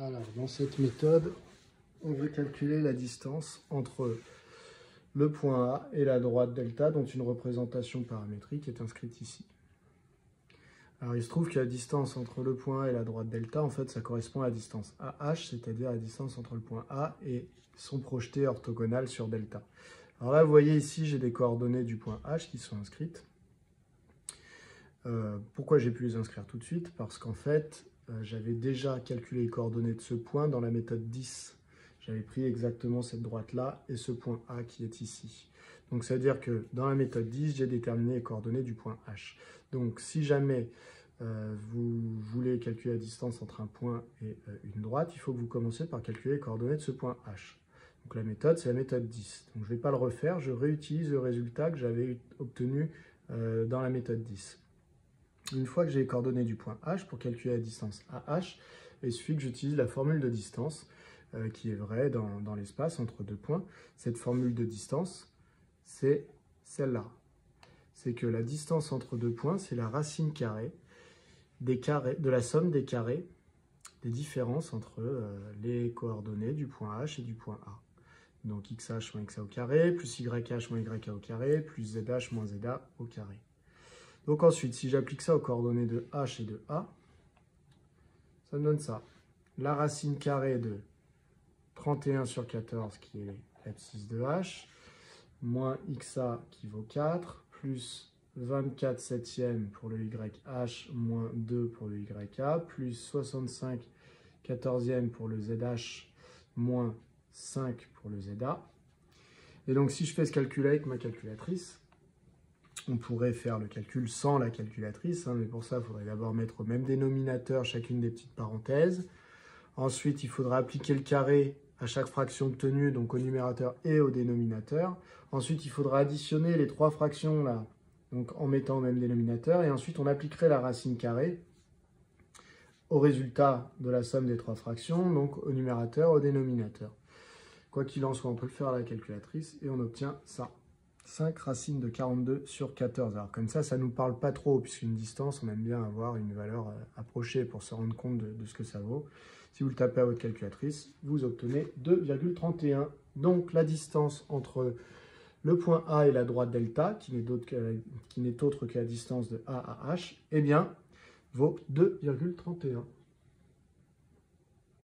Alors, dans cette méthode, on veut calculer la distance entre le point A et la droite delta, dont une représentation paramétrique est inscrite ici. Alors, il se trouve que la distance entre le point A et la droite delta, en fait, ça correspond à la distance AH, c'est-à-dire la distance entre le point A et son projeté orthogonal sur delta. Alors là, vous voyez ici, j'ai des coordonnées du point H qui sont inscrites. Pourquoi j'ai pu les inscrire tout de suite? Parce qu'en fait, j'avais déjà calculé les coordonnées de ce point dans la méthode 10. J'avais pris exactement cette droite-là et ce point A qui est ici. Donc, ça veut dire que dans la méthode 10, j'ai déterminé les coordonnées du point H. Donc, si jamais vous voulez calculer la distance entre un point et une droite, il faut que vous commenciez par calculer les coordonnées de ce point H. Donc, la méthode, c'est la méthode 10. Donc, je ne vais pas le refaire, je réutilise le résultat que j'avais obtenu dans la méthode 10. Une fois que j'ai les coordonnées du point H, pour calculer la distance AH, il suffit que j'utilise la formule de distance qui est vraie dans l'espace entre deux points. Cette formule de distance, c'est celle-là. C'est que la distance entre deux points, c'est la racine carrée de la somme des carrés des différences entre les coordonnées du point H et du point A. Donc xh moins xa au carré, plus yh moins yk au carré, plus zh moins za au carré. Donc ensuite, si j'applique ça aux coordonnées de H et de A, ça me donne ça. La racine carrée de 31 sur 14, qui est l'abscisse de H, moins xa qui vaut 4, plus 24 septièmes pour le YH, moins 2 pour le YA, plus 65 quatorzièmes pour le ZH, moins 5 pour le ZA. Et donc, si je fais ce calcul avec ma calculatrice, on pourrait faire le calcul sans la calculatrice, mais pour ça, il faudrait d'abord mettre au même dénominateur chacune des petites parenthèses. Ensuite, il faudra appliquer le carré à chaque fraction obtenue, donc au numérateur et au dénominateur. Ensuite, il faudra additionner les trois fractions là, donc en mettant au même dénominateur. Et ensuite, on appliquerait la racine carrée au résultat de la somme des trois fractions, donc au numérateur, au dénominateur. Quoi qu'il en soit, on peut le faire à la calculatrice et on obtient ça. 5 racines de 42 sur 14. Alors comme ça ne nous parle pas trop, puisqu'une distance, on aime bien avoir une valeur approchée pour se rendre compte de ce que ça vaut. Si vous le tapez à votre calculatrice, vous obtenez 2,31. Donc la distance entre le point A et la droite delta, qui n'est autre que la distance de A à H, eh bien, vaut 2,31.